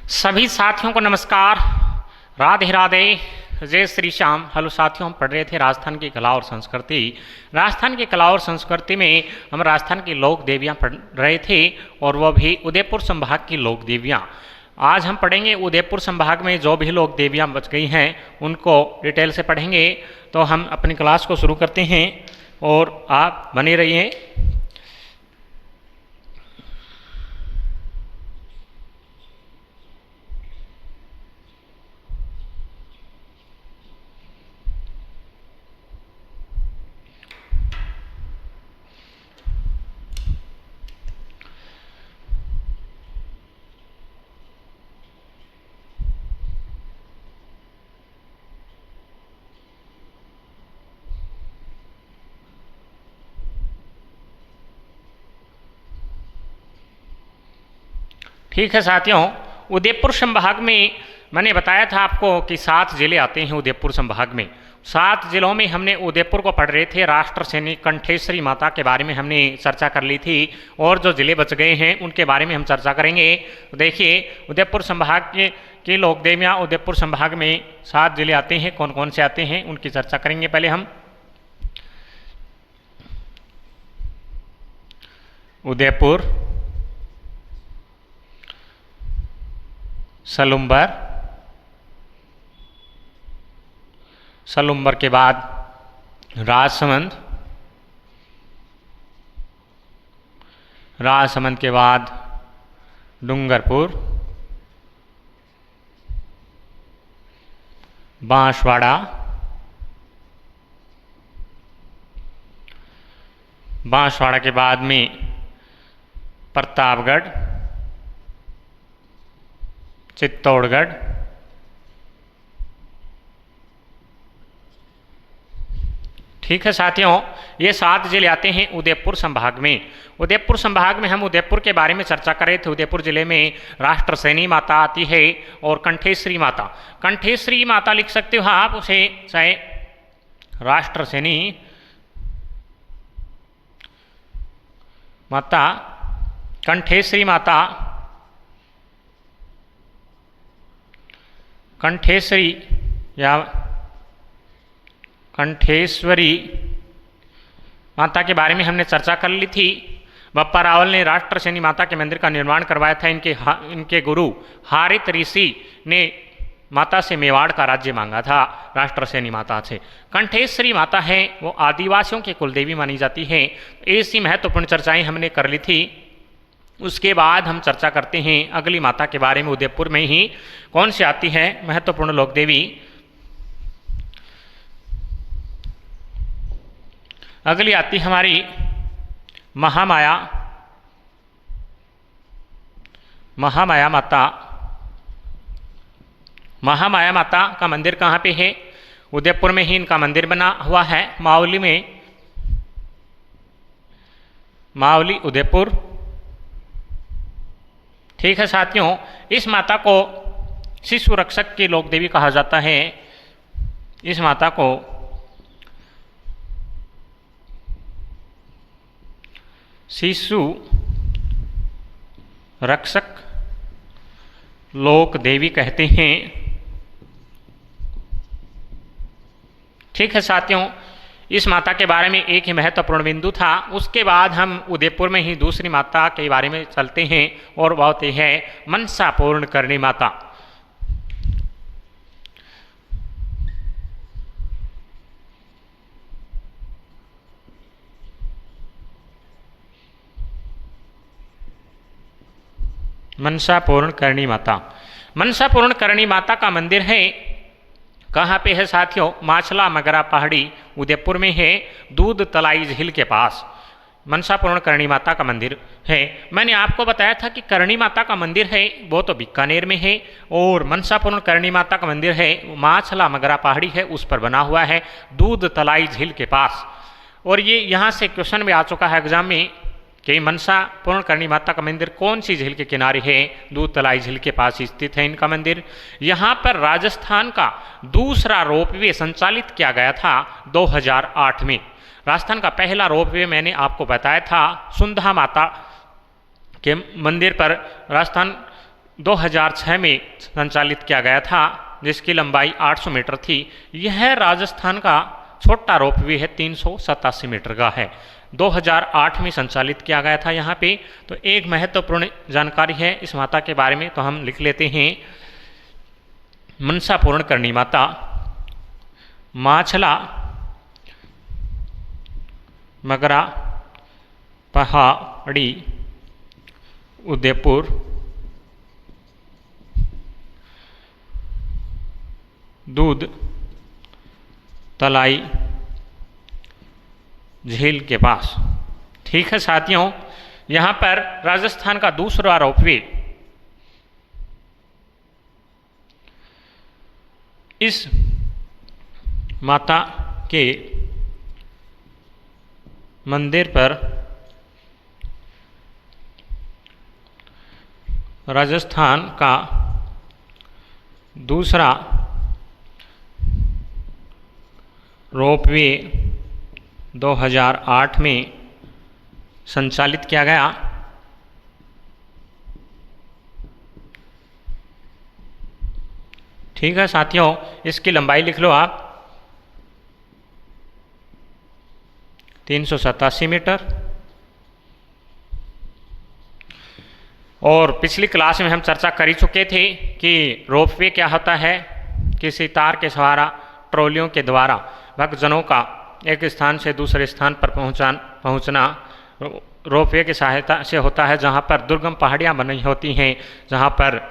सभी साथियों को नमस्कार। राधे राधे, जय श्री श्याम। हेलो साथियों, हम पढ़ रहे थे राजस्थान की कला और संस्कृति। राजस्थान की कला और संस्कृति में हम राजस्थान की लोक देवियाँ पढ़ रहे थे, और वह भी उदयपुर संभाग की लोक देवियाँ। आज हम पढ़ेंगे उदयपुर संभाग में जो भी लोक देवियाँ बच गई हैं उनको डिटेल से पढ़ेंगे। तो हम अपनी क्लास को शुरू करते हैं और आप बने रहिए। ठीक है साथियों, उदयपुर संभाग में मैंने बताया था आपको कि 7 जिले आते हैं उदयपुर संभाग में। 7 जिलों में हमने उदयपुर को पढ़ रहे थे। राष्ट्र सैनिक कंठेश्वरी माता के बारे में हमने चर्चा कर ली थी, और जो जिले बच गए हैं उनके बारे में हम चर्चा करेंगे। तो देखिए, उदयपुर संभाग के लोक देवियाँ उदयपुर संभाग में 7 जिले आते हैं। कौन कौन से आते हैं उनकी चर्चा करेंगे पहले हम। उदयपुर, सलुम्बर, सलुम्बर के बाद राजसमंद, राजसमंद के बाद डूंगरपुर, बांसवाड़ा, बांसवाड़ा के बाद में प्रतापगढ़, चित्तौड़गढ़, ठीक है साथियों, ये 7 जिले आते हैं उदयपुर संभाग में। उदयपुर संभाग में हम उदयपुर के बारे में चर्चा कर रहे थे। उदयपुर जिले में राष्ट्रसेनी माता आती है और कंठेश्वरी माता। कंठेश्वरी माता लिख सकते हो आप उसे, चाहे राष्ट्रसेनी माता, कंठेश्वरी माता, कंठेश्वरी या कंठेश्वरी माता के बारे में हमने चर्चा कर ली थी। बप्पा रावल ने राष्ट्रसेनी माता के मंदिर का निर्माण करवाया था। इनके गुरु हारित ऋषि ने माता से मेवाड़ का राज्य मांगा था राष्ट्रसेनी माता से। कंठेश्वरी माता है वो आदिवासियों की कुलदेवी मानी जाती है। ऐसी महत्वपूर्ण चर्चाएं हमने कर ली थी। उसके बाद हम चर्चा करते हैं अगली माता के बारे में। उदयपुर में ही कौन सी आती है महत्वपूर्ण लोक देवी। अगली आती हमारी महामाया, महामाया माता। महामाया माता का मंदिर कहाँ पे है? उदयपुर में ही इनका मंदिर बना हुआ है, मावली में, मावली उदयपुर। ठीक है साथियों, इस माता को शिशु रक्षक की लोक देवी कहा जाता है। इस माता को शिशु रक्षक लोक देवी कहते हैं। ठीक है साथियों, इस माता के बारे में एक ही महत्वपूर्ण बिंदु था। उसके बाद हम उदयपुर में ही दूसरी माता के बारे में चलते हैं, और वह होती है मनसा पूर्ण करनी माता। मनसा पूर्ण करणी माता। मनसा पूर्ण करणी माता का मंदिर है कहाँ पे है साथियों? माछला मगरा पहाड़ी उदयपुर में है, दूध तलाई झील के पास मनसा पूर्ण करणी माता का मंदिर है। मैंने आपको बताया था कि करणी माता का मंदिर है वो तो बीकानेर में है, और मनसा पूर्ण करणी माता का मंदिर है माछला मगरा पहाड़ी है, उस पर बना हुआ है, दूध तलाई झील के पास। और ये यहाँ से क्वेश्चन भी आ चुका है एग्जाम में कि मनसा पूर्ण करणी माता का मंदिर कौन सी झील के किनारे है? दूध तलाई झील के पास स्थित है इनका मंदिर। यहाँ पर राजस्थान का दूसरा रोपवे संचालित किया गया था 2008 में। राजस्थान का पहला रोपवे मैंने आपको बताया था सुंधा माता के मंदिर पर राजस्थान 2006 में संचालित किया गया था, जिसकी लंबाई 800 मीटर थी। यह राजस्थान का छोटा रोपवे है, 387 मीटर का है। 2008 में संचालित किया गया था यहाँ पे। तो एक महत्वपूर्ण जानकारी है इस माता के बारे में, तो हम लिख लेते हैं। मनसा पूर्ण करनी माता माछला मगरा पहाड़ी उदयपुर दूध तलाई झील के पास। ठीक है साथियों, यहाँ पर राजस्थान का दूसरा रोपवे इस माता के मंदिर पर राजस्थान का दूसरा रोपवे 2008 में संचालित किया गया। ठीक है साथियों, इसकी लंबाई लिख लो आप, 387 मीटर। और पिछली क्लास में हम चर्चा कर ही चुके थे कि रोपवे क्या होता है। किसी तार के सहारा ट्रॉलियों के द्वारा भक्तजनों का एक स्थान से दूसरे स्थान पर पहुंचना रोपवे की सहायता से होता है। जहां पर दुर्गम पहाड़ियां बनी होती हैं, जहां पर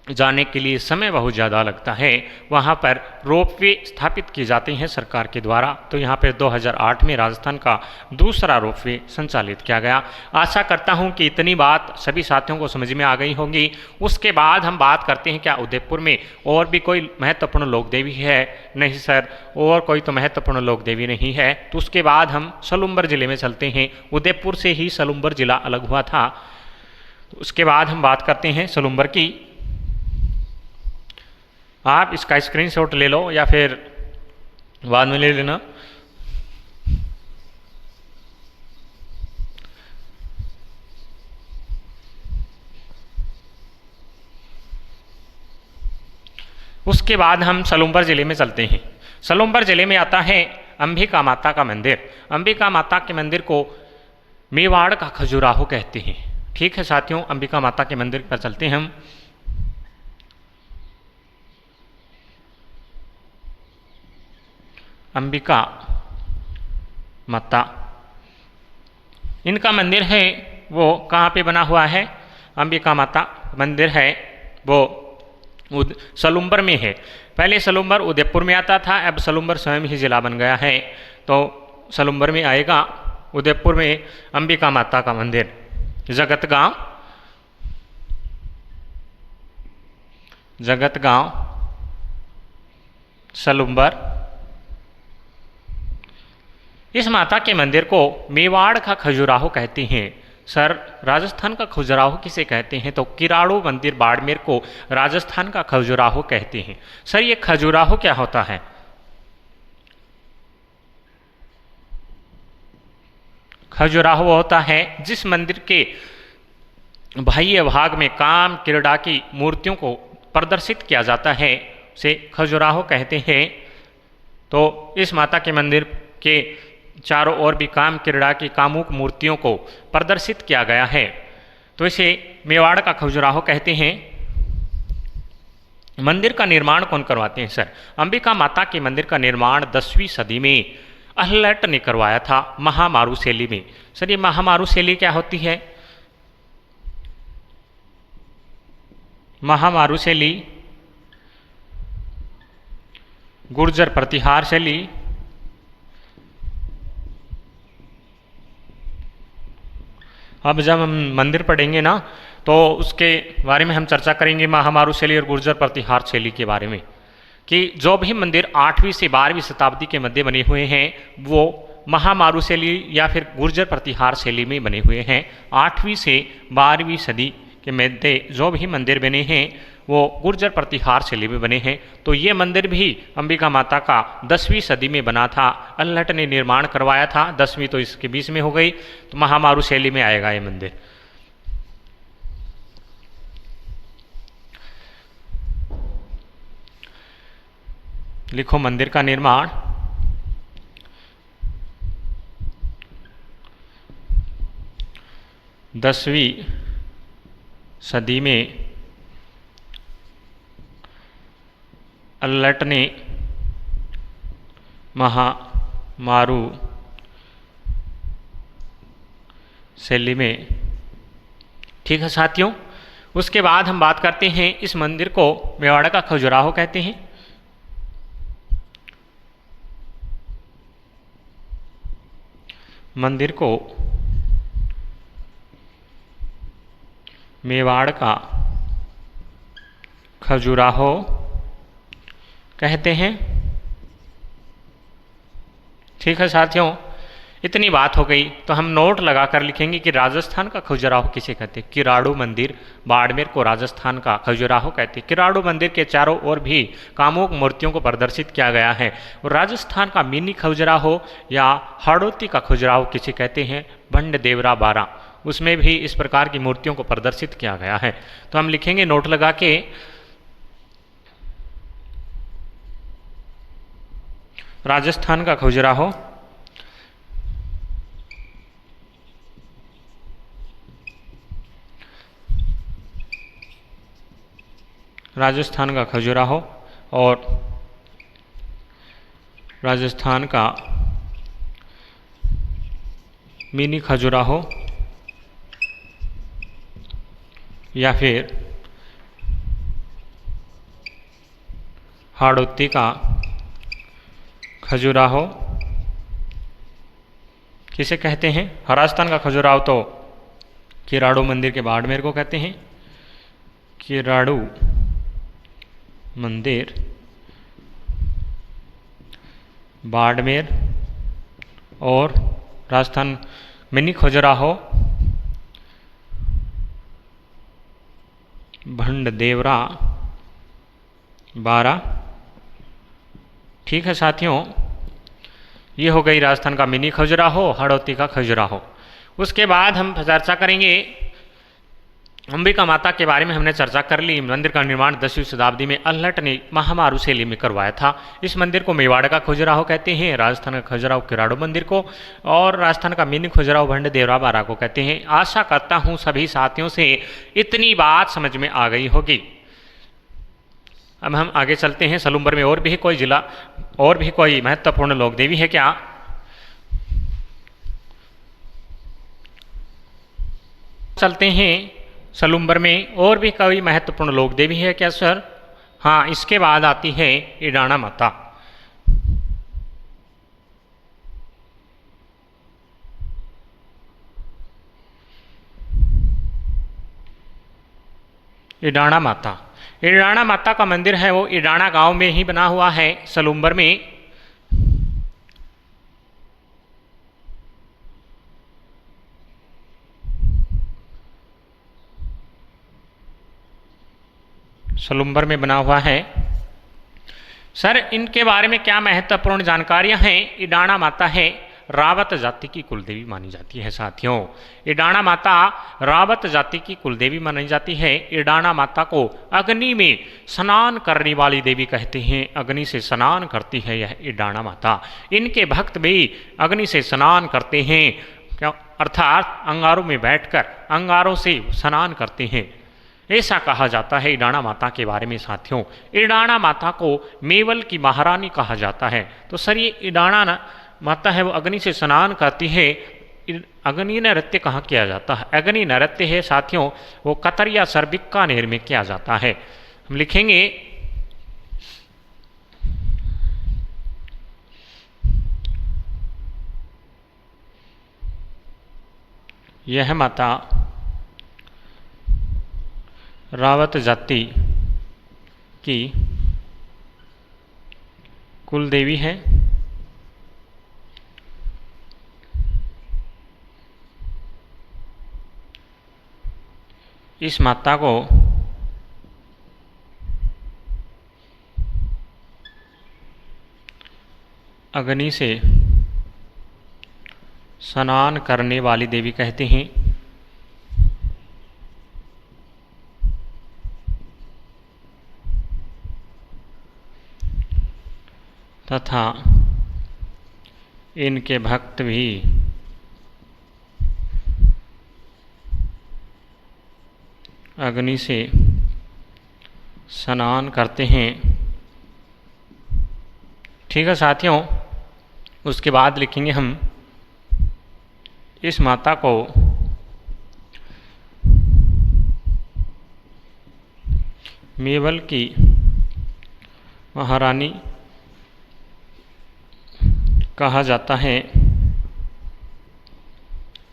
जाने के लिए समय बहुत ज़्यादा लगता है, वहाँ पर रोपवे स्थापित की जाती हैं सरकार के द्वारा। तो यहाँ पर 2008 में राजस्थान का दूसरा रोपवे संचालित किया गया। आशा करता हूँ कि इतनी बात सभी साथियों को समझ में आ गई होगी। उसके बाद हम बात करते हैं क्या उदयपुर में और भी कोई महत्वपूर्ण लोक देवी है? नहीं सर, और कोई तो महत्वपूर्ण लोक देवी नहीं है। तो उसके बाद हम सलुम्बर जिले में चलते हैं। उदयपुर से ही सलुम्बर जिला अलग हुआ था। तो उसके बाद हम बात करते हैं सलुम्बर की। आप इसका स्क्रीनशॉट ले लो या फिर बाद में ले लेना। उसके बाद हम सलुम्बर जिले में चलते हैं। सलुम्बर जिले में आता है अंबिका माता का मंदिर। अंबिका माता के मंदिर को मेवाड़ का खजुराहो कहते हैं। ठीक है साथियों, अंबिका माता के मंदिर पर चलते हैं हम। अंबिका माता, इनका मंदिर है वो कहाँ पे बना हुआ है? अंबिका माता मंदिर है वो सलुम्बर में है। पहले सलुम्बर उदयपुर में आता था, अब सलुम्बर स्वयं ही जिला बन गया है। तो सलुम्बर में आएगा, उदयपुर में अंबिका माता का मंदिर। जगतगांव सलुम्बर। इस माता के मंदिर को मेवाड़ का खजुराहो कहते हैं। सर, राजस्थान का खजुराहो किसे कहते हैं? तो किराड़ू मंदिर बाड़मेर को राजस्थान का खजुराहो कहते हैं। सर, ये खजुराहो क्या होता है? खजुराहो होता है जिस मंदिर के बाह्य भाग में काम क्रीड़ा की मूर्तियों को प्रदर्शित किया जाता है, उसे खजुराहो कहते हैं। तो इस माता के मंदिर के चारों ओर भी काम क्रीड़ा की कामुक मूर्तियों को प्रदर्शित किया गया है, तो इसे मेवाड़ का खजुराहो कहते हैं। मंदिर का निर्माण कौन करवाते हैं? सर, अंबिका माता के मंदिर का निर्माण 10वीं सदी में अहलट ने करवाया था, महामारू शैली में। सर, ये महामारू शैली क्या होती है? महामारू शैली गुर्जर प्रतिहार शैली, अब जब हम मंदिर पढ़ेंगे ना तो उसके बारे में हम चर्चा करेंगे, महामारू शैली और गुर्जर प्रतिहार शैली के बारे में, कि जो भी मंदिर 8वीं से 12वीं शताब्दी के मध्य बने हुए हैं वो महामारू शैली या फिर गुर्जर प्रतिहार शैली में बने हुए हैं। 8वीं से 12वीं सदी के मध्य जो भी मंदिर बने हैं वो गुर्जर प्रतिहार शैली में बने हैं। तो ये मंदिर भी अंबिका माता का 10वीं सदी में बना था, अल्हट ने निर्माण करवाया था। 10वीं तो इसके बीच में हो गई, तो महामारू शैली में आएगा ये मंदिर। लिखो मंदिर का निर्माण 10वीं सदी में अल्लट ने महामारू शैली में। ठीक है साथियों, उसके बाद हम बात करते हैं, इस मंदिर को मेवाड़ का खजुराहो कहते हैं। मंदिर को मेवाड़ का खजुराहो कहते हैं। ठीक है साथियों, इतनी बात हो गई तो हम नोट लगाकर लिखेंगे कि राजस्थान का खजुराहो किसे कहते हैं। किराड़ू मंदिर बाड़मेर को राजस्थान का खजुराहो कहते हैं। किराड़ू मंदिर के चारों ओर भी कामुक मूर्तियों को प्रदर्शित किया गया है। और राजस्थान का मिनी खजुराहो या हाड़ौती का खजुराहो किसे कहते हैं। भंड देवरा 12, उसमें भी इस प्रकार की मूर्तियों को प्रदर्शित किया गया है। तो हम लिखेंगे नोट लगा के, राजस्थान का खजुराहो राजस्थान का खजुराहो और राजस्थान का मिनी खजुराहो या फिर हाड़ौती का खजुराहो किसे कहते हैं। राजस्थान का खजुराहो तो किराड़ू मंदिर के बाड़मेर को कहते हैं। किराड़ू मंदिर बाड़मेर और राजस्थान मिनी खजुराहो भंड देवरा 12। ठीक है साथियों, ये हो गई राजस्थान का मिनी खजुराहो, हाड़ौती का खजुराहो। उसके बाद हम चर्चा करेंगे अंबिका माता के बारे में। हमने चर्चा कर ली। मंदिर का निर्माण 10वीं शताब्दी में अल्लट ने महामारू शैली में करवाया था। इस मंदिर को मेवाड़ का खजुराहो कहते हैं, राजस्थान का खजुराहो किराड़ू मंदिर को, और राजस्थान का मिनी खजुराहो भंड देवरा 12 को कहते हैं। आशा करता हूँ सभी साथियों से इतनी बात समझ में आ गई होगी। अब हम आगे चलते हैं। सलूम्बर में और भी कोई जिला और भी कोई महत्वपूर्ण लोक देवी है क्या। चलते हैं, सलूम्बर में और भी कोई महत्वपूर्ण लोक देवी है क्या सर। हाँ, इसके बाद आती है इडाणा माता। इडाणा माता, इडाणा माता का मंदिर है वो इडाणा गांव में ही बना हुआ है, सलूम्बर में। सलूम्बर में बना हुआ है। सर इनके बारे में क्या महत्वपूर्ण जानकारियां हैं। इडाणा माता है रावत जाति की कुलदेवी मानी जाती है साथियों। इडाणा माता रावत जाति की कुलदेवी मानी जाती है। इडाणा माता को अग्नि में स्नान करने वाली देवी कहते हैं। अग्नि से स्नान करती है यह इडाणा माता। इनके भक्त भी अग्नि से स्नान करते हैं, अर्थात अंगारों में बैठकर अंगारों से स्नान करते हैं, ऐसा कहा जाता है इडाणा माता के बारे में साथियों। इडाणा माता को मेवल की महारानी कहा जाता है। तो सर ये इडाणा माता है वो अग्नि से स्नान करती है। अग्नि नृत्य कहाँ किया जाता है। अग्नि नृत्य है साथियों वो कतरिया सर बीकानेर में किया जाता है। हम लिखेंगे यह माता रावत जाति की कुलदेवी है। इस माता को अग्नि से स्नान करने वाली देवी कहते हैं। तथा इनके भक्त भी अग्नि से स्नान करते हैं। ठीक है साथियों, उसके बाद लिखेंगे हम इस माता को मेवल की महारानी कहा जाता है।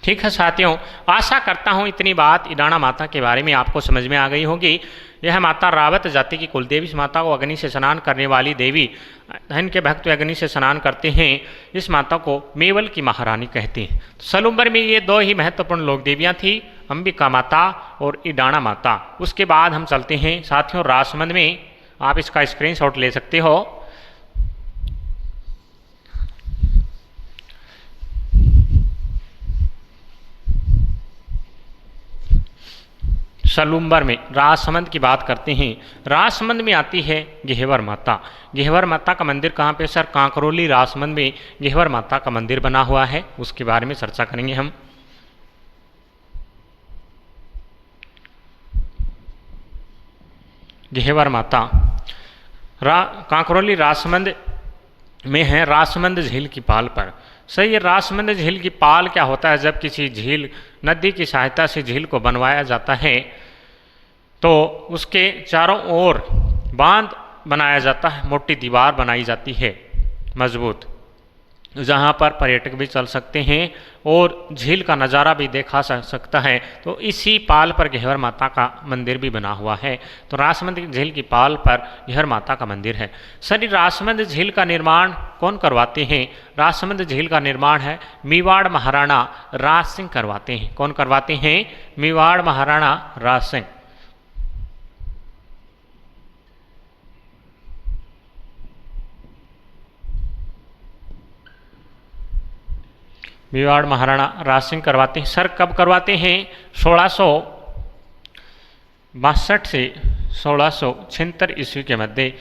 ठीक है साथियों, आशा करता हूँ इतनी बात ईडाणा माता के बारे में आपको समझ में आ गई होगी। यह माता रावत जाति की कुलदेवी, इस माता को अग्नि से स्नान करने वाली देवी, इनके भक्त अग्नि से स्नान करते हैं। इस माता को मेवल की महारानी कहते हैं। तो सलुम्बर में ये दो ही महत्वपूर्ण लोक देवियाँ थी, अंबिका माता और ईडाणा माता। उसके बाद हम चलते हैं साथियों रासमंद में। आप इसका स्क्रीनशॉट ले सकते हो। सलुम्बर में राजसमंद की बात करते हैं। राजसमंद में आती है घेवर माता। घेवर माता का मंदिर कहाँ पे सर? कांकरोली राजसमंद में घेवर माता का मंदिर बना हुआ है, उसके बारे में चर्चा करेंगे हम। घेवर माता कांकरोली राजसमंद में है, राजसमंद झील की पाल पर। सही है, राजसमंद झील की पाल क्या होता है? जब किसी झील नदी की सहायता से झील को बनवाया जाता है तो उसके चारों ओर बांध बनाया जाता है, मोटी दीवार बनाई जाती है मजबूत, जहाँ पर पर्यटक भी चल सकते हैं और झील का नज़ारा भी देखा सकता है। तो इसी पाल पर घेवर माता का मंदिर भी बना हुआ है। तो राजसमंद झील की पाल पर घेवर माता का मंदिर है। सर, राजसमंद झील का निर्माण कौन करवाते हैं? राजसमंद झील का निर्माण है मेवाड़ महाराणा राज सिंह करवाते हैं। कौन करवाते हैं? मेवाड़ महाराणा राज सिंह। मेवाड़ महाराणा राज सिंह करवाते हैं। सर, कब करवाते हैं? 1662 से 1676 ईस्वी के मध्य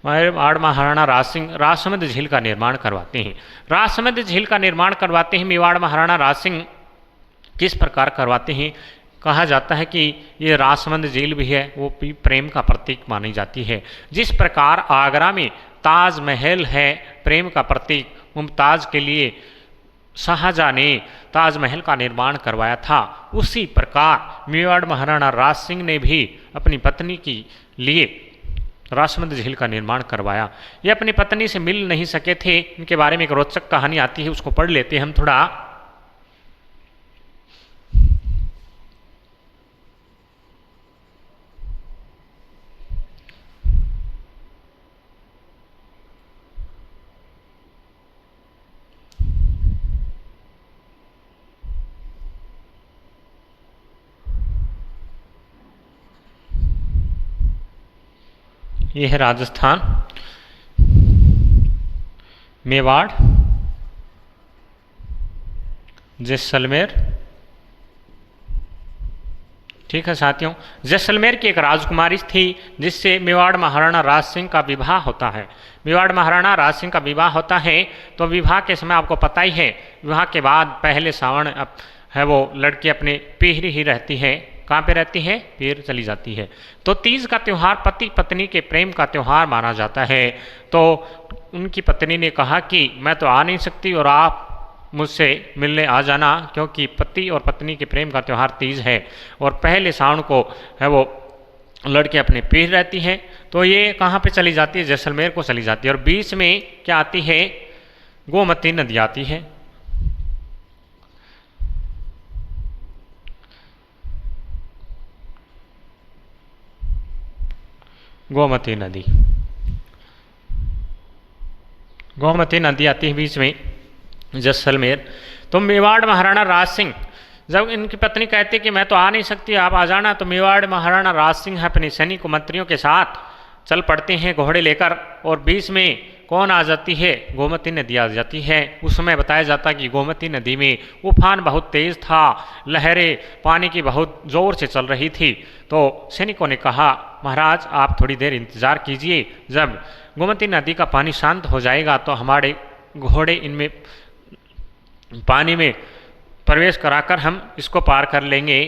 मेवाड़ महाराणा राज सिंह राजसमंद झील का निर्माण करवाते हैं। राजसमंद झील का निर्माण करवाते हैं मेवाड़ महाराणा राज सिंह। किस प्रकार करवाते हैं? कहा जाता है कि ये राजसमंद झील भी है, वो भी प्रेम का प्रतीक मानी जाती है। जिस प्रकार आगरा में ताजमहल है प्रेम का प्रतीक, मुमताज़ के लिए शाहजहाँ ने ताजमहल का निर्माण करवाया था, उसी प्रकार मेवाड़ महाराणा राज सिंह ने भी अपनी पत्नी के लिए राजसमंद झील का निर्माण करवाया। ये अपनी पत्नी से मिल नहीं सके थे, इनके बारे में एक रोचक कहानी आती है, उसको पढ़ लेते हैं हम थोड़ा। यह है राजस्थान, मेवाड़, जैसलमेर। ठीक है साथियों, जैसलमेर की एक राजकुमारी थी जिससे मेवाड़ महाराणा राज सिंह का विवाह होता है। मेवाड़ महाराणा राज सिंह का विवाह होता है तो विवाह के समय आपको पता ही है, विवाह के बाद पहले सावन है वो लड़की अपने पीहरी ही रहती है। कहाँ पे रहती है? पीर चली जाती है। तो तीज का त्यौहार पति पत्नी के प्रेम का त्यौहार माना जाता है। तो उनकी पत्नी ने कहा कि मैं तो आ नहीं सकती और आप मुझसे मिलने आ जाना, क्योंकि पति और पत्नी के प्रेम का त्यौहार तीज है और पहले सावन को है वो लड़की अपने पीर रहती है। तो ये कहाँ पे चली जाती है? जैसलमेर को चली जाती है। और बीच में क्या आती है? गोमती नदी आती है। गोमती नदी, गोमती नदी आती है बीच में जैसलमेर। तो मेवाड़ महाराणा राज सिंह, जब इनकी पत्नी कहती कि मैं तो आ नहीं सकती, आप आ जाना, तो मेवाड़ महाराणा राज सिंह अपने सैनिक मंत्रियों के साथ चल पड़ते हैं घोड़े लेकर और बीच में कौन आ जाती है? गोमती नदी आ जाती है। उस समय बताया जाता कि गोमती नदी में उफान बहुत तेज़ था, लहरें पानी की बहुत ज़ोर से चल रही थी। तो सैनिकों ने कहा, महाराज आप थोड़ी देर इंतज़ार कीजिए, जब गोमती नदी का पानी शांत हो जाएगा तो हमारे घोड़े इनमें पानी में प्रवेश कराकर हम इसको पार कर लेंगे।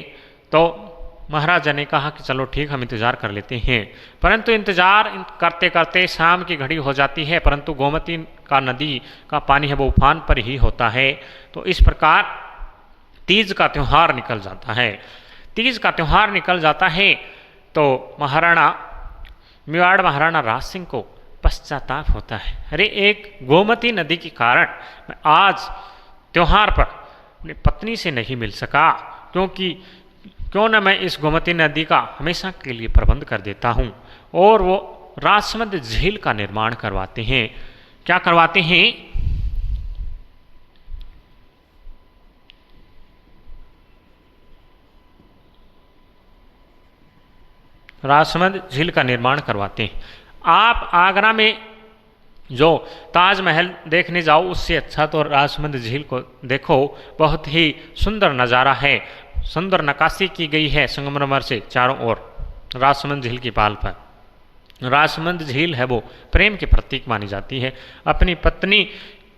तो महाराजा ने कहा कि चलो ठीक, हम इंतज़ार कर लेते हैं। परंतु इंतज़ार करते करते शाम की घड़ी हो जाती है, परंतु गोमती का नदी का पानी है वो उफान पर ही होता है। तो इस प्रकार तीज का त्यौहार निकल जाता है। तीज का त्यौहार निकल जाता है तो महाराणा मेवाड़ महाराणा राज सिंह को पश्चाताप होता है, अरे एक गोमती नदी के कारण मैं आज त्यौहार पर अपनी पत्नी से नहीं मिल सका, क्यों न मैं इस गोमती नदी का हमेशा के लिए प्रबंध कर देता हूँ। और वो राजसमंद झील का निर्माण करवाते हैं। क्या करवाते हैं? राजसमंद झील का निर्माण करवाते हैं। आप आगरा में जो ताजमहल देखने जाओ उससे अच्छा तो राजसमंद झील को देखो, बहुत ही सुंदर नज़ारा है, सुंदर नक्काशी की गई है संगमरमर से चारों ओर राजसमंद झील की पाल पर। राजसमंद झील है वो प्रेम के प्रतीक मानी जाती है। अपनी पत्नी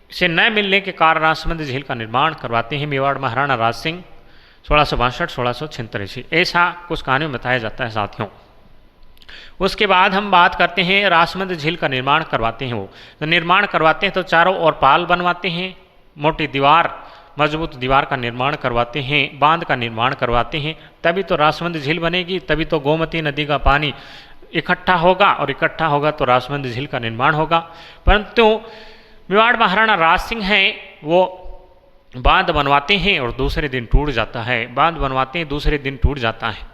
से न मिलने के कारण राजसमंद झील का निर्माण करवाते हैं मेवाड़ महाराणा राज सिंह 1662-1686, ऐसा कुछ कहानियों में बताया जाता है साथियों। उसके बाद हम बात करते हैं राजसमंद झील का निर्माण करवाते हैं। वो तो निर्माण करवाते हैं तो चारों ओर पाल बनवाते हैं, मोटी दीवार, मजबूत दीवार का निर्माण करवाते हैं, बांध का निर्माण करवाते हैं, तभी तो राजसमंद झील बनेगी, तभी तो गोमती नदी का पानी इकट्ठा होगा, और इकट्ठा होगा तो राजसमंद झील का निर्माण होगा। परंतु मेवाड़ महाराणा राज सिंह हैं वो बांध बनवाते हैं और दूसरे दिन टूट जाता है। बांध बनवाते हैं, दूसरे दिन टूट जाता है।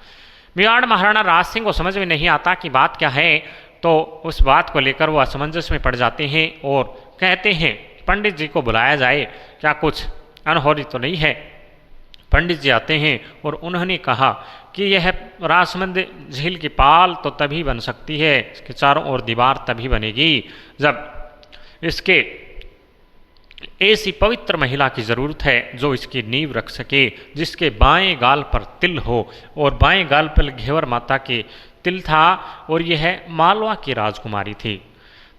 मेवाड़ महाराणा राज सिंह को समझ में नहीं आता कि बात क्या है, तो उस बात को लेकर वो असमंजस में पड़ जाते हैं और कहते हैं पंडित जी को बुलाया जाए, क्या कुछ अनहोनी तो नहीं है। पंडित जी आते हैं और उन्होंने कहा कि यह राजसमंद झील की पाल तो तभी बन सकती है, इसके चारों ओर दीवार तभी बनेगी जब इसके ऐसी पवित्र महिला की ज़रूरत है जो इसकी नींव रख सके, जिसके बाएं गाल पर तिल हो, और बाएं गाल पर घेवर माता के तिल था, और यह मालवा की राजकुमारी थी।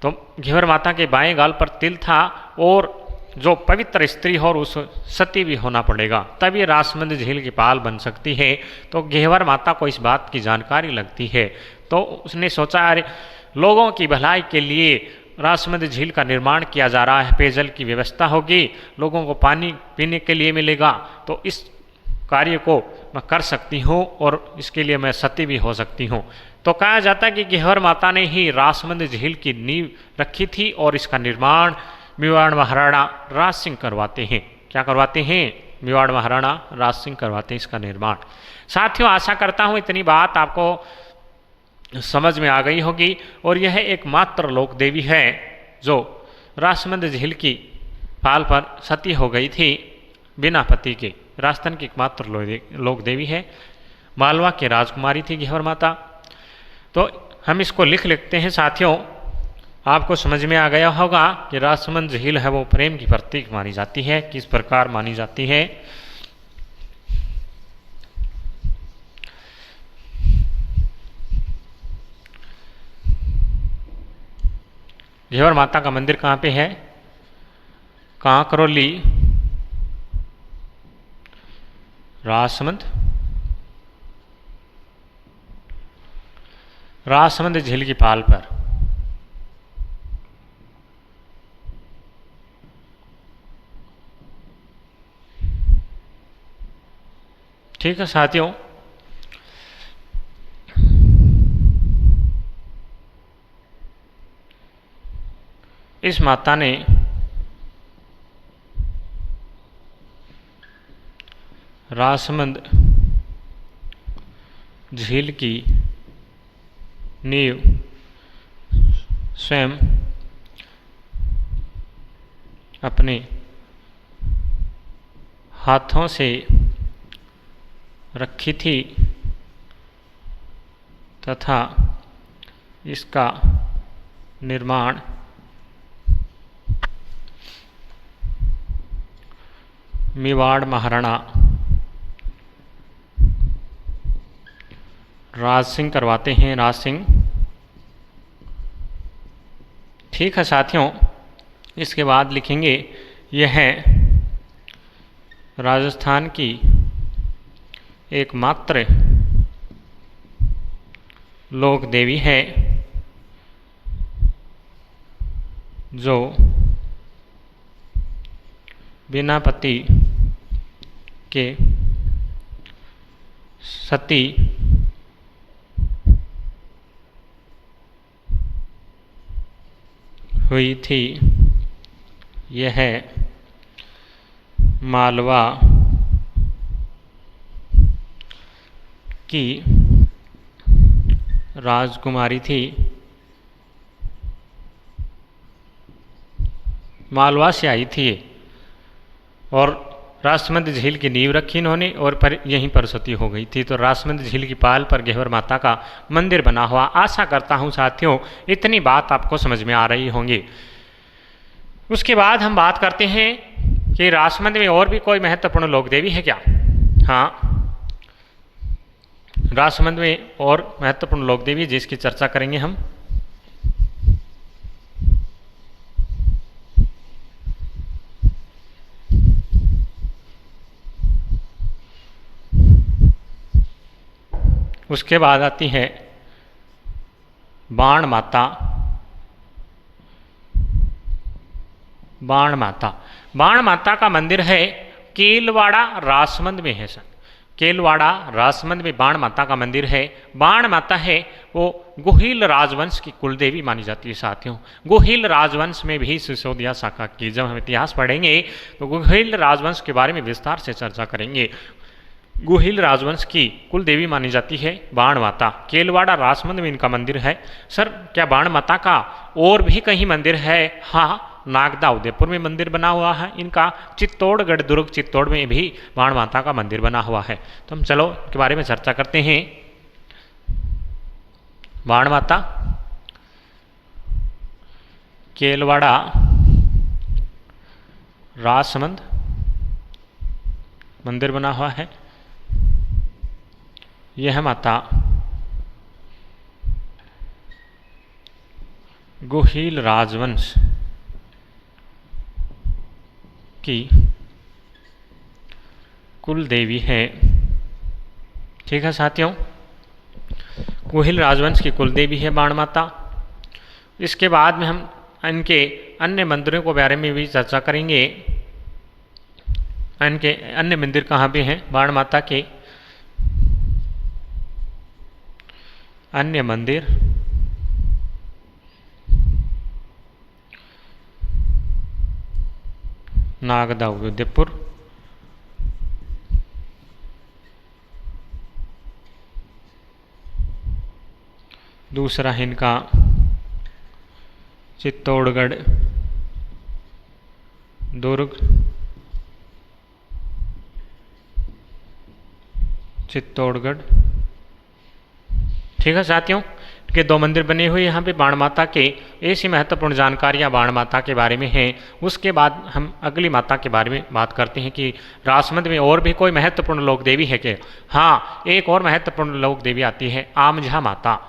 तो घेवर माता के बाएं गाल पर तिल था, और जो पवित्र स्त्री हो और उस सती भी होना पड़ेगा, तभी राजसमंद झील की पाल बन सकती है। तो घेवर माता को इस बात की जानकारी लगती है, तो उसने सोचा अरे लोगों की भलाई के लिए राजसमंद झील का निर्माण किया जा रहा है, पेयजल की व्यवस्था होगी, लोगों को पानी पीने के लिए मिलेगा, तो इस कार्य को मैं कर सकती हूँ और इसके लिए मैं सती भी हो सकती हूँ। तो कहा जाता है कि घेवर माता ने ही राजसमंद झील की नींव रखी थी और इसका निर्माण मेवाड़ महाराणा राज सिंह करवाते हैं। क्या करवाते हैं? मेवाड़ महाराणा राज सिंह करवाते हैं इसका निर्माण। साथियों, आशा करता हूँ इतनी बात आपको समझ में आ गई होगी। और यह एकमात्र लोक देवी है जो राजसमंद झील की पाल पर सती हो गई थी बिना पति के। राजस्थान की एकमात्र लोक देवी है, मालवा की राजकुमारी थी घेवर माता। तो हम इसको लिख लेते हैं साथियों, आपको समझ में आ गया होगा कि राजसमंद झील है वो प्रेम की प्रतीक मानी जाती है, किस प्रकार मानी जाती है। घेवर माता का मंदिर कहाँ पे है? कांकरोली, राजसमंद झील की पाल पर। ठीक है साथियों, इस माता ने राजसमंद झील की नींव स्वयं अपने हाथों से रखी थी तथा इसका निर्माण मेवाड़ महाराणा राज सिंह करवाते हैं, राज सिंह। ठीक है साथियों, इसके बाद लिखेंगे यह राजस्थान की एकमात्र लोक देवी है जो बिना पति के सती हुई थी। यह मालवा की राजकुमारी थी। मालवा से आई थी और राजसमंद झील की नींव रखी इन्होंने और यहीं पर सती हो गई थी। तो राजसमंद झील की पाल पर घेवर माता का मंदिर बना हुआ। आशा करता हूँ साथियों इतनी बात आपको समझ में आ रही होंगी। उसके बाद हम बात करते हैं कि राजसमंद में और भी कोई महत्वपूर्ण लोक देवी है क्या। हाँ, राजसमंद में और महत्वपूर्ण लोक देवी जिसकी चर्चा करेंगे हम। उसके बाद आती है बाण माता। बाण माता, बाण माता का मंदिर है केलवाड़ा राजसमंद में है सर। केलवाड़ा राजसमंद में बाण माता का मंदिर है। बाण माता है वो गोहिल राजवंश की कुलदेवी मानी जाती है साथियों। गोहिल राजवंश में भी सिसोदिया शाखा की, जब हम इतिहास पढ़ेंगे तो गोहिल राजवंश के बारे में विस्तार से चर्चा करेंगे। गोहिल राजवंश की कुल देवी मानी जाती है बाण माता। केलवाड़ा राजसमंद में इनका मंदिर है। सर क्या बाण माता का और भी कहीं मंदिर है? हाँ, नागदा उदयपुर में मंदिर बना हुआ है इनका। चित्तौड़गढ़ दुर्ग चित्तौड़ में भी बाण माता का मंदिर बना हुआ है। तो हम चलो के बारे में चर्चा करते हैं। बाण माता केलवाड़ा राजसमंद मंदिर बना हुआ है। यह माता गोहिल राजवंश की कुल देवी है। ठीक है साथियों, गोहिल राजवंश की कुल देवी है बाण माता। इसके बाद में हम इनके अन्य मंदिरों के बारे में भी चर्चा करेंगे। इनके अन्य मंदिर कहाँ पे हैं बाण माता के? अन्य मंदिर नागदा उदयपुर, दूसरा है इनका चित्तौड़गढ़ दुर्ग चित्तौड़गढ़। ठीक है साथियों, के दो मंदिर बने हुए यहाँ पे बाण माता के। ऐसी महत्वपूर्ण जानकारियाँ बाण माता के बारे में हैं। उसके बाद हम अगली माता के बारे में बात करते हैं कि राजसमंद में और भी कोई महत्वपूर्ण लोक देवी है क्या। हाँ, एक और महत्वपूर्ण लोक देवी आती है आमझा माता।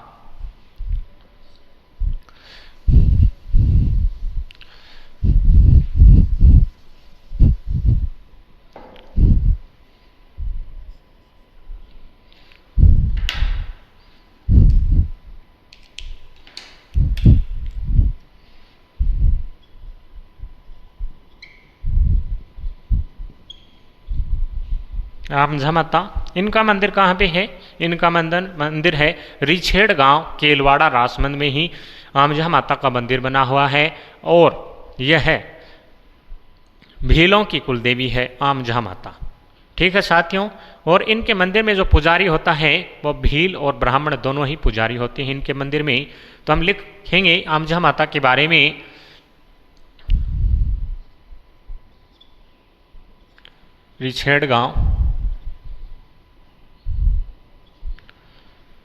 आमझा माता, इनका मंदिर कहाँ पे है? इनका मंदिर है रिछेड़ गांव केलवाड़ा राजसमंद में ही आमझा माता का मंदिर बना हुआ है। और यह भीलों की कुल देवी है आमझा माता। ठीक है साथियों, और इनके मंदिर में जो पुजारी होता है वो भील और ब्राह्मण दोनों ही पुजारी होते हैं इनके मंदिर में। तो हम लिखेंगे आमझा माता के बारे में। रिछेड़ गांव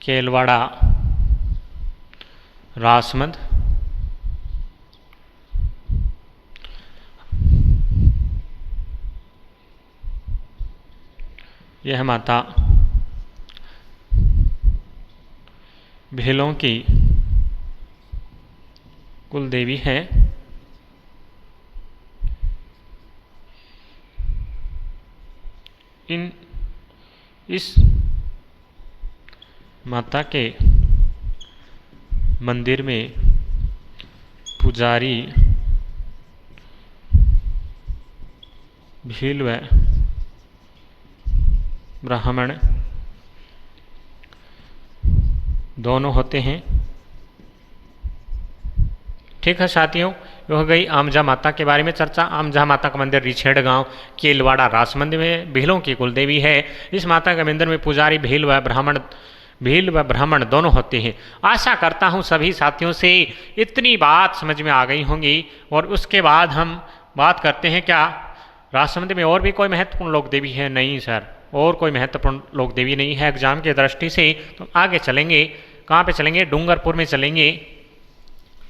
केलवाड़ा राजसमंद, यह माता भीलों की कुल देवी है। इस माता के मंदिर में पुजारी भील व ब्राह्मण दोनों होते हैं। ठीक है साथियों, यह हो गई आमजा माता के बारे में चर्चा। आमजा माता का मंदिर रिछेड़ गांव केलवाड़ा राजमंदिर में भीलों की कुलदेवी है। इस माता के मंदिर में पुजारी भील व ब्राह्मण दोनों होते हैं। आशा करता हूँ सभी साथियों से इतनी बात समझ में आ गई होंगी। और उसके बाद हम बात करते हैं, क्या राजमंदिर में और भी कोई महत्वपूर्ण लोक देवी है? नहीं सर, और कोई महत्वपूर्ण लोक देवी नहीं है एग्जाम की दृष्टि से। तो आगे चलेंगे, कहाँ पे चलेंगे? डूंगरपुर में चलेंगे।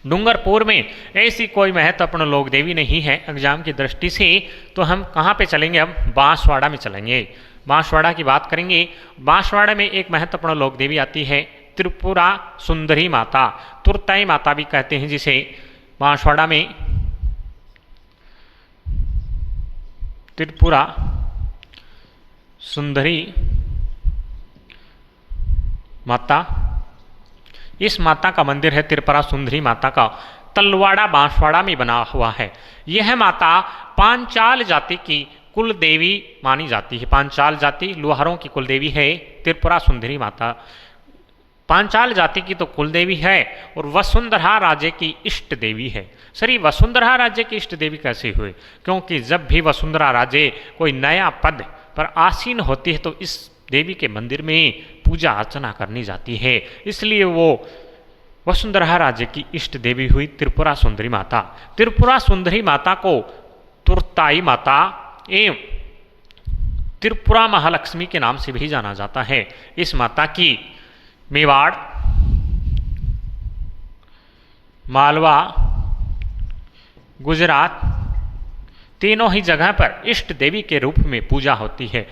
डूंगरपुर में ऐसी कोई महत्वपूर्ण लोक देवी नहीं है एग्जाम की दृष्टि से। तो हम कहाँ पे चलेंगे? अब बांसवाड़ा में चलेंगे, बांसवाड़ा की बात करेंगे। बांसवाड़ा में एक महत्वपूर्ण लोक देवी आती है त्रिपुरा सुंदरी माता, तुरताई माता भी कहते हैं जिसे। बांसवाड़ा में त्रिपुरा सुंदरी माता, इस माता का मंदिर है त्रिपुरा सुंदरी माता का, तलवाड़ा बांसवाड़ा में बना हुआ है। यह माता पांचाल जाति की कुल देवी मानी जाती है। पांचाल जाति लोहारों की कुल देवी है त्रिपुरा सुंदरी माता। पांचाल जाति की तो कुल देवी है और वसुंधरा राज्य की इष्ट देवी है। सर, वसुंधरा राज्य की इष्ट देवी कैसे हुए? क्योंकि जब भी वसुंधरा राज्य कोई नया पद पर आसीन होती है तो इस देवी के मंदिर में पूजा अर्चना करनी जाती है, इसलिए वो वसुंधरा राज्य की इष्ट देवी हुई त्रिपुरा सुंदरी माता। त्रिपुरा सुंदरी माता को तुरताई माता एवं त्रिपुरा महालक्ष्मी के नाम से भी जाना जाता है। इस माता की मेवाड़, मालवा, गुजरात तीनों ही जगह पर इष्ट देवी के रूप में पूजा होती है।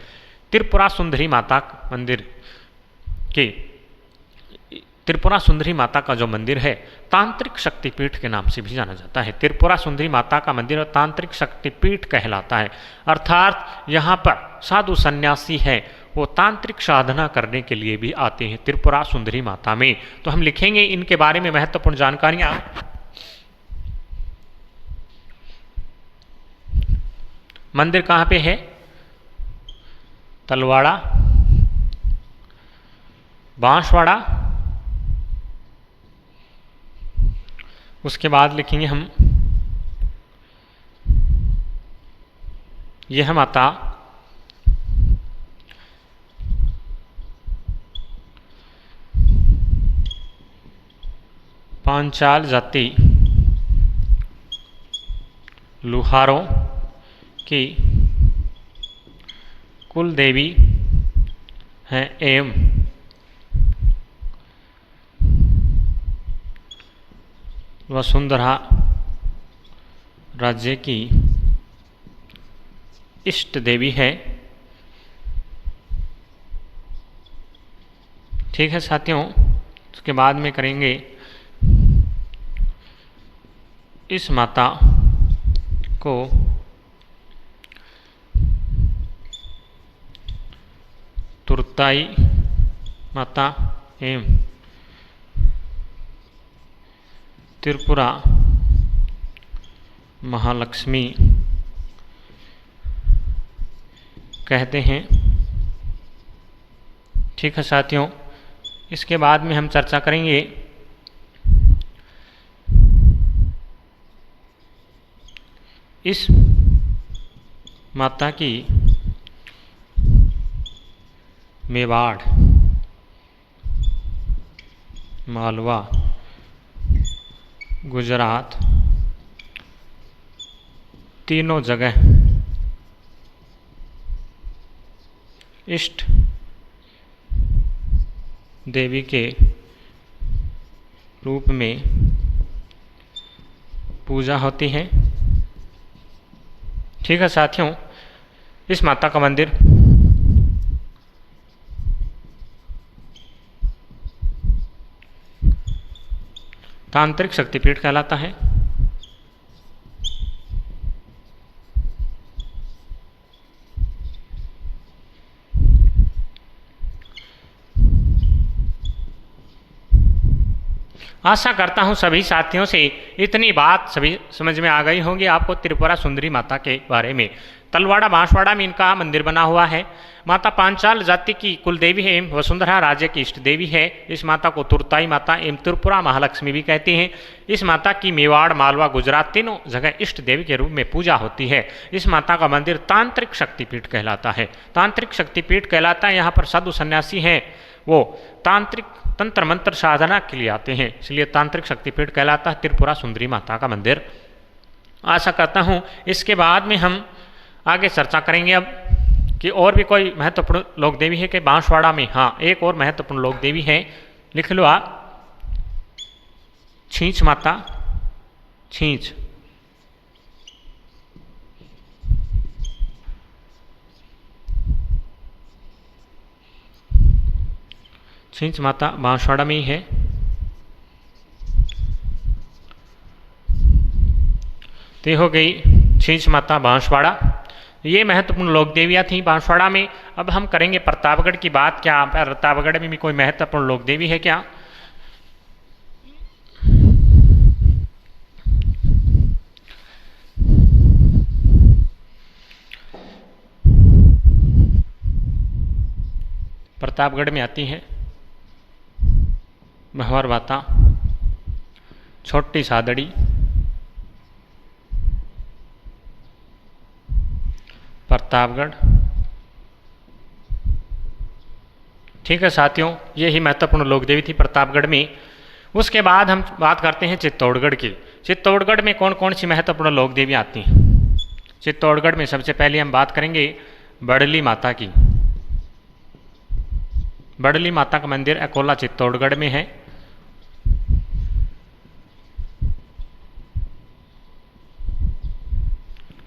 त्रिपुरा सुंदरी माता मंदिर के त्रिपुरा सुंदरी माता का जो मंदिर है तांत्रिक शक्तिपीठ के नाम से भी जाना जाता है। त्रिपुरा सुंदरी माता का मंदिर तांत्रिक शक्तिपीठ कहलाता है, अर्थात यहाँ पर साधु सन्यासी है वो तांत्रिक साधना करने के लिए भी आते हैं त्रिपुरा सुंदरी माता में। तो हम लिखेंगे इनके बारे में महत्वपूर्ण जानकारियां। मंदिर कहाँ पे है? तलवाड़ा, बांसवाड़ा। उसके बाद लिखेंगे हम यह माता पांचाल जाति लुहारों की कुल देवी हैं एवं वसुंधरा राज्य की इष्ट देवी है। ठीक है साथियों, उसके बाद में करेंगे इस माता को तुरताई माता एवं त्रिपुरा महालक्ष्मी कहते हैं। ठीक है साथियों, इसके बाद में हम चर्चा करेंगे इस माता की मेवाड़, मालवा, गुजरात तीनों जगह इष्ट देवी के रूप में पूजा होती है। ठीक है साथियों, इस माता का मंदिर तांत्रिक शक्तिपीठ कहलाता है। आशा करता हूँ सभी साथियों से इतनी बात सभी समझ में आ गई होंगी आपको त्रिपुरा सुंदरी माता के बारे में। तलवाड़ा बांसवाड़ा में इनका मंदिर बना हुआ है। माता पांचाल जाति की कुल देवी है एवं वसुंधरा राज्य की इष्ट देवी है। इस माता को तुरताई माता एवं त्रिपुरा महालक्ष्मी भी कहते हैं। इस माता की मेवाड़, मालवा, गुजरात तीनों जगह इष्ट देवी के रूप में पूजा होती है। इस माता का मंदिर तांत्रिक शक्तिपीठ कहलाता है। तांत्रिक शक्तिपीठ कहलाता है। यहाँ पर साधु सन्यासी हैं, वो तांत्रिक तंत्र मंत्र साधना के लिए आते हैं, इसलिए तांत्रिक शक्तिपीठ कहलाता है त्रिपुरा सुंदरी माता का मंदिर। आशा करता हूँ इसके बाद में हम आगे चर्चा करेंगे अब कि और भी कोई महत्वपूर्ण लोक देवी है कि बांसवाड़ा में। हाँ, एक और महत्वपूर्ण लोक देवी है, लिख लो आप, छींच माता। छींच छींच माता बांसवाड़ा में ही है। तो हो गई छींच माता बांसवाड़ा। ये महत्वपूर्ण लोक देवियाँ थी बांसवाड़ा में। अब हम करेंगे प्रतापगढ़ की बात। क्या प्रतापगढ़ में भी कोई महत्वपूर्ण लोक देवी है क्या? प्रतापगढ़ में आती है भंवर माता, छोटी सादड़ी, प्रतापगढ़। ठीक है साथियों, ये ही महत्वपूर्ण लोक देवी थी प्रतापगढ़ में। उसके बाद हम बात करते हैं चित्तौड़गढ़ की। चित्तौड़गढ़ में कौन कौन सी महत्वपूर्ण लोक देवी आती हैं? चित्तौड़गढ़ में सबसे पहले हम बात करेंगे बड़ली माता की। बड़ली माता का मंदिर अकोला चित्तौड़गढ़ में है।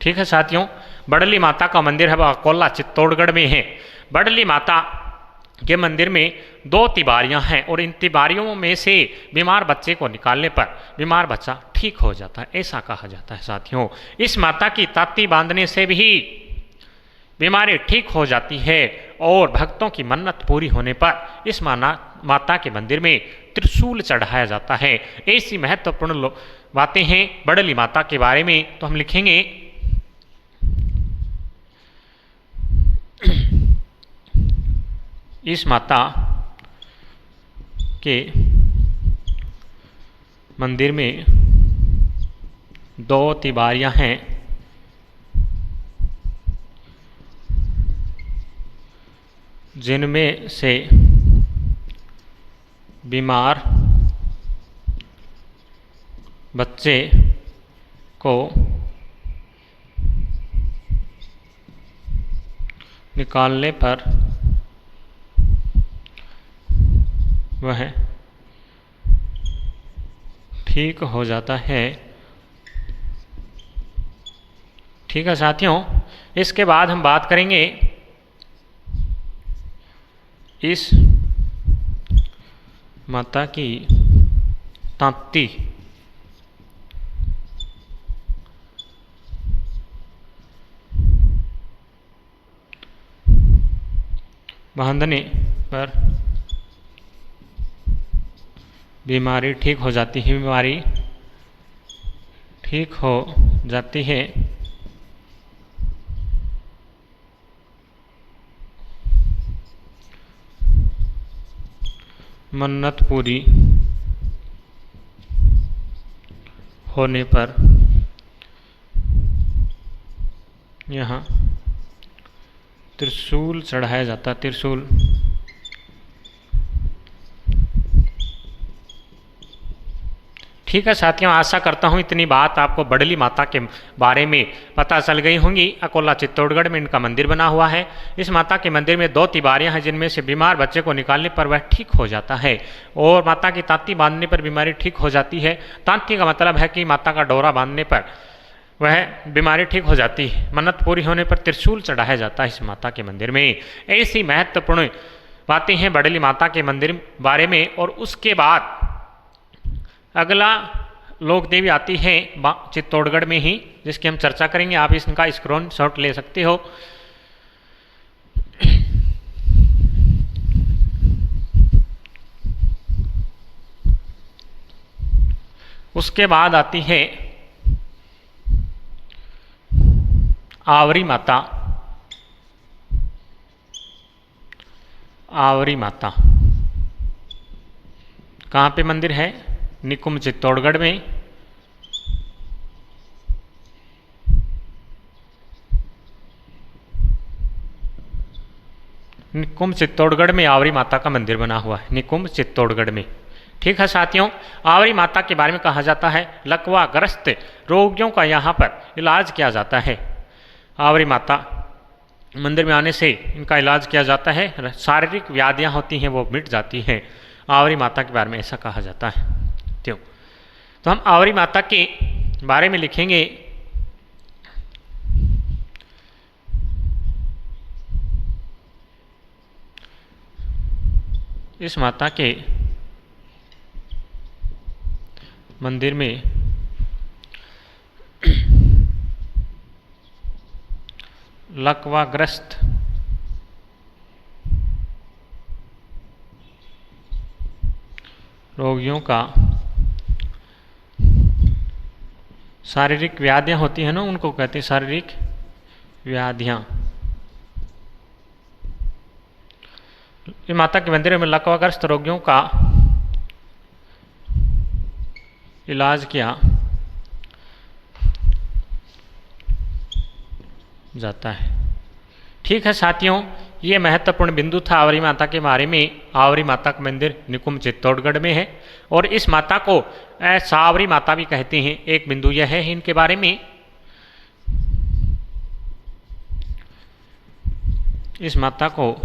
ठीक है साथियों, बड़ली माता का मंदिर है अकोला चित्तौड़गढ़ में है। बड़ली माता के मंदिर में 2 तिबारियां हैं और इन तिबारियों में से बीमार बच्चे को निकालने पर बीमार बच्चा ठीक हो जाता है, ऐसा कहा जाता है साथियों। इस माता की ताती बांधने से भी बीमारी ठीक हो जाती है और भक्तों की मन्नत पूरी होने पर इस माता के मंदिर में त्रिशूल चढ़ाया जाता है। ऐसी महत्वपूर्ण बातें हैं बड़ली माता के बारे में। तो हम लिखेंगे इस माता के मंदिर में 2 तिबारियां हैं जिनमें से बीमार बच्चे को निकालने पर वह ठीक हो जाता है। ठीक है साथियों, इसके बाद हम बात करेंगे इस माता की तांती बांधने पर बीमारी ठीक हो जाती है। बीमारी ठीक हो जाती है। मन्नत पूरी होने पर यहाँ त्रिशूल चढ़ाया जाता। त्रिशूल ठीक है साथियों, आशा करता हूँ इतनी बात आपको बड़ली माता के बारे में पता चल गई होंगी। अकोला चित्तौड़गढ़ में इनका मंदिर बना हुआ है। इस माता के मंदिर में 2 तिबारियां हैं जिनमें से बीमार बच्चे को निकालने पर वह ठीक हो जाता है और माता की तांती बांधने पर बीमारी ठीक हो जाती है। तांती का मतलब है कि माता का डोरा बांधने पर वह बीमारी ठीक हो जाती है। मन्नत पूरी होने पर त्रिशूल चढ़ाया जाता है इस माता के मंदिर में। ऐसी महत्वपूर्ण बातें हैं बड़ली माता के मंदिर बारे में। और उसके बाद अगला लोक देवी आती है चित्तौड़गढ़ में ही, जिसकी हम चर्चा करेंगे। आप इसका स्क्रीनशॉट ले सकते हो। उसके बाद आती है आवरी माता। आवरी माता कहाँ पे मंदिर है? निकुंभ चित्तौड़गढ़ में। निकुंभ चित्तौड़गढ़ में आवरी माता का मंदिर बना हुआ है, निकुंभ चित्तौड़गढ़ में। ठीक है साथियों, आवरी माता के बारे में कहा जाता है लकवाग्रस्त रोगियों का यहाँ पर इलाज किया जाता है। आवरी माता मंदिर में आने से इनका इलाज किया जाता है, शारीरिक व्याधियाँ होती हैं वो मिट जाती हैं। आवरी माता के बारे में ऐसा कहा जाता है। तो हम आवरी माता के बारे में लिखेंगे। इस माता के मंदिर में लकवाग्रस्त रोगियों का शारीरिक व्याधियाँ होती हैं ना, उनको कहते हैं शारीरिक व्याधियाँ। माता के मंदिर में लकवाग्रस्त रोगियों का इलाज किया जाता है। ठीक है साथियों, ये महत्वपूर्ण बिंदु था आवरी माता के बारे में। आवरी माता का मंदिर निकुंभ चित्तौड़गढ़ में है और इस माता को सावरी माता भी कहते हैं। एक बिंदु यह है इनके बारे में। इस माता को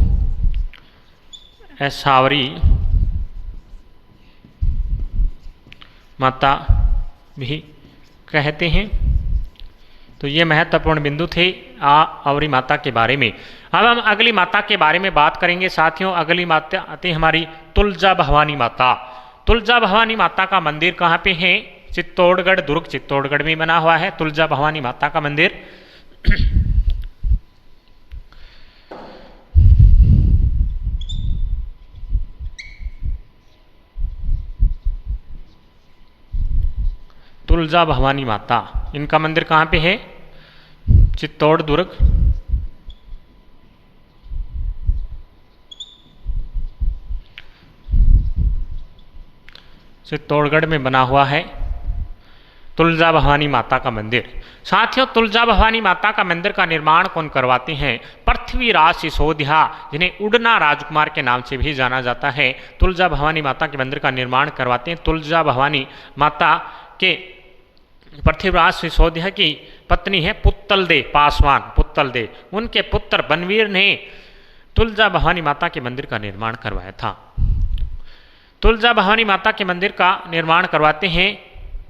सावरी माता भी कहते हैं। तो ये महत्वपूर्ण बिंदु थे आवरी माता के बारे में। अब हम अगली माता के बारे में बात करेंगे साथियों। अगली माता आती है हमारी तुलजा भवानी माता। तुलजा भवानी माता का मंदिर कहाँ पे है? चित्तौड़गढ़, दुर्ग चित्तौड़गढ़ में बना हुआ है तुलजा भवानी माता का मंदिर। तुलजा भवानी माता, इनका मंदिर कहाँ पे है? चित्तौड़, दुर्ग। चित्तौड़गढ़ में बना हुआ है तुलजा भवानी माता का मंदिर। साथियों, तुलजा भवानी माता का मंदिर का निर्माण कौन करवाते हैं? पृथ्वीराज सिसोदिया, जिन्हें उड़ना राजकुमार के नाम से भी जाना जाता है। तुलजा भवानी माता के मंदिर का निर्माण करवाते हैं। तुलजा भवानी माता के पृथ्वीराज सिसोदिया की पत्नी है पुत्तलदे पासवान, पुत्तलदे। उनके पुत्र बनवीर ने तुलजा भवानी माता के मंदिर का निर्माण करवाया था। तुलजा भवानी माता के मंदिर का निर्माण करवाते हैं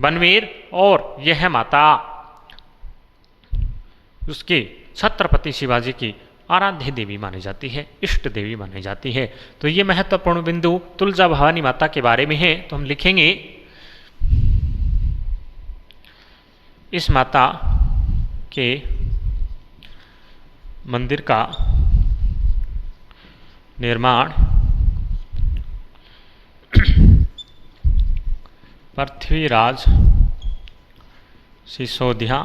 बनवीर, और यह माता उसके छत्रपति शिवाजी की आराध्य देवी मानी जाती है, इष्ट देवी मानी जाती है। तो ये महत्वपूर्ण बिंदु तुलजा भवानी माता के बारे में है। तो हम लिखेंगे इस माता के मंदिर का निर्माण पृथ्वीराज सिसोदिया,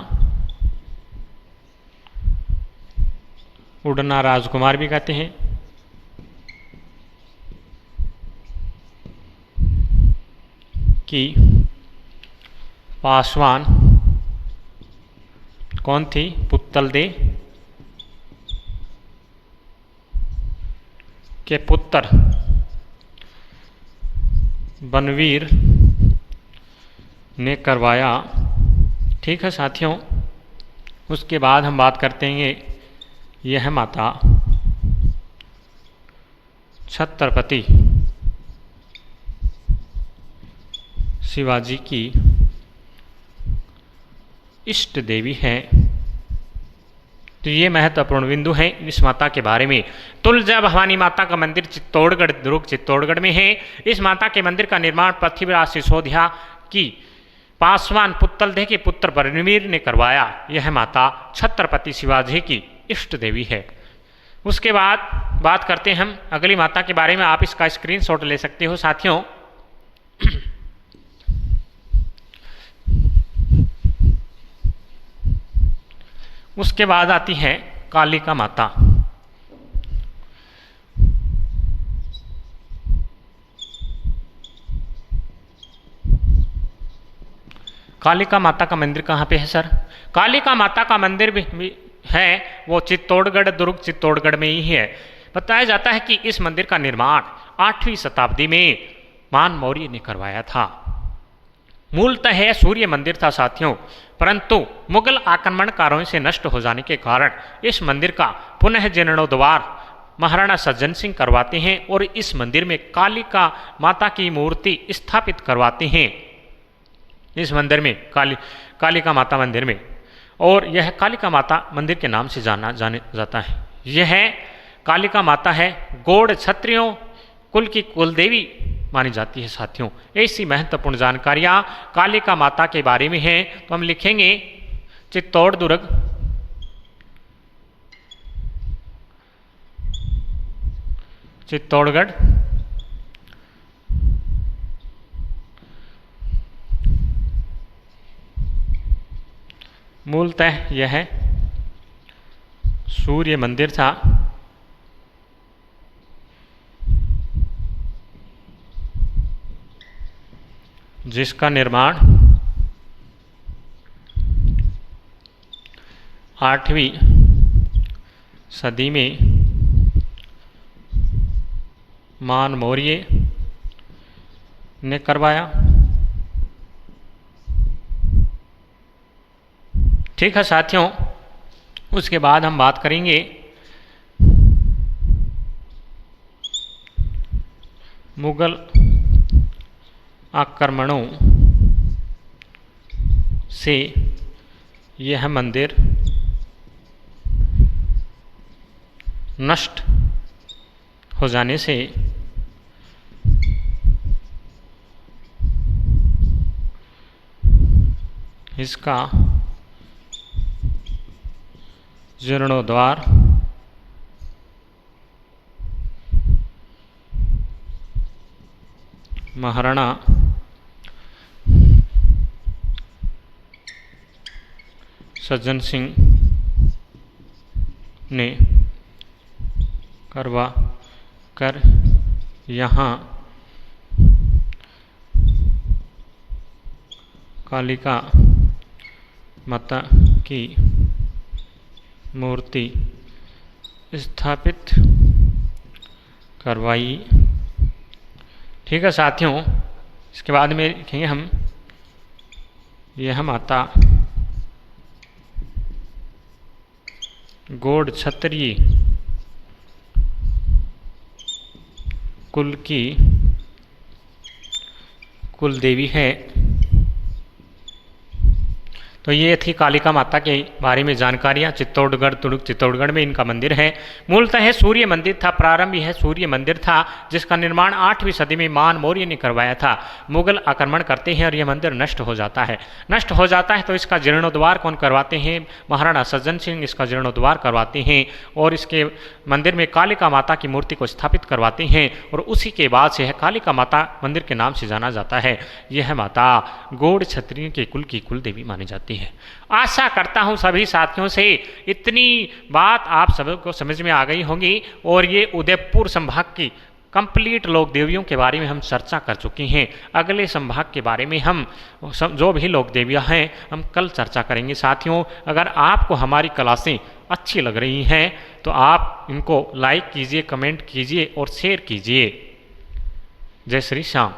उड़ना राजकुमार भी कहते हैं, की पासवान कौन थी? पुत्तलदे के पुत्र बनवीर ने करवाया। ठीक है साथियों, उसके बाद हम बात करते हैं यह माता छत्रपति शिवाजी की इष्ट देवी है। तो ये महत्वपूर्ण बिंदु है इस माता के बारे में। तुलजा भवानी माता का मंदिर चित्तौड़गढ़, दुर्ग चित्तौड़गढ़ में है। इस माता के मंदिर का निर्माण पृथ्वीराज सिसोदिया की पासवान पुत्तलदेह के पुत्र बलवीर ने करवाया। यह माता छत्रपति शिवाजी की इष्ट देवी है। उसके बाद बात करते हैं हम अगली माता के बारे में। आप इसका स्क्रीनशॉट ले सकते हो साथियों। उसके बाद आती है कालिका माता। कालिका माता का मंदिर कहाँ पे है सर? कालिका माता का मंदिर भी है वो चित्तौड़गढ़, दुर्ग चित्तौड़गढ़ में ही है। बताया जाता है कि इस मंदिर का निर्माण 8वीं शताब्दी में मान मौर्य ने करवाया था। मूलतः यह सूर्य मंदिर था साथियों, परंतु मुगल आक्रमणकारों से नष्ट हो जाने के कारण इस मंदिर का पुनः जीर्णोद्धार महाराणा सज्जन सिंह करवाते हैं और इस मंदिर में कालिका माता की मूर्ति स्थापित करवाते हैं। इस मंदिर में कालिका माता मंदिर में, और यह कालिका माता मंदिर के नाम से जाने जाता है। यह कालिका माता है गौड़ क्षत्रियों कुल की कुलदेवी मानी जाती है साथियों। ऐसी महत्वपूर्ण जानकारियाँ कालिका माता के बारे में हैं तो हम लिखेंगे चित्तौड़ दुर्ग चित्तौड़गढ़ मूलतः यह सूर्य मंदिर था। जिसका निर्माण 8वीं सदी में मान मौर्य ने करवाया। ठीक है साथियों, उसके बाद हम बात करेंगे मुगल आक्रमणों से यह मंदिर नष्ट हो जाने से इसका जीर्णोद्धार महाराणा सज्जन सिंह ने करवा कर यहाँ कालिका माता की मूर्ति स्थापित करवाई। ठीक है साथियों, इसके बाद में लिखेंगे हम यह माता गौड़ क्षत्रिय कुल की कुल देवी है। तो ये थी कालिका माता के बारे में जानकारियाँ। चित्तौड़गढ़ दुर्ग चित्तौड़गढ़ में इनका मंदिर है। मूलतः सूर्य मंदिर था, प्रारंभ यह सूर्य मंदिर था जिसका निर्माण 8वीं सदी में मान मौर्य ने करवाया था। मुगल आक्रमण करते हैं और यह मंदिर नष्ट हो जाता है। नष्ट हो जाता है तो इसका जीर्णोद्धार कौन करवाते हैं? महाराणा सज्जन सिंह इसका जीर्णोद्धार करवाते हैं और इसके मंदिर में कालिका माता की मूर्ति को स्थापित करवाते हैं और उसी के बाद से यह कालिका माता मंदिर के नाम से जाना जाता है। यह माता गौड़ क्षत्रिय के कुल की कुल देवी मानी जाती है। आशा करता हूं सभी साथियों से इतनी बात आप सबको समझ में आ गई होगी और ये उदयपुर संभाग की कंप्लीट लोक देवियों के बारे में हम चर्चा कर चुके हैं। अगले संभाग के बारे में हम जो भी लोक देवियाँ हैं हम कल चर्चा करेंगे साथियों। अगर आपको हमारी क्लासें अच्छी लग रही हैं तो आप इनको लाइक कीजिए, कमेंट कीजिए और शेयर कीजिए। जय श्री श्याम।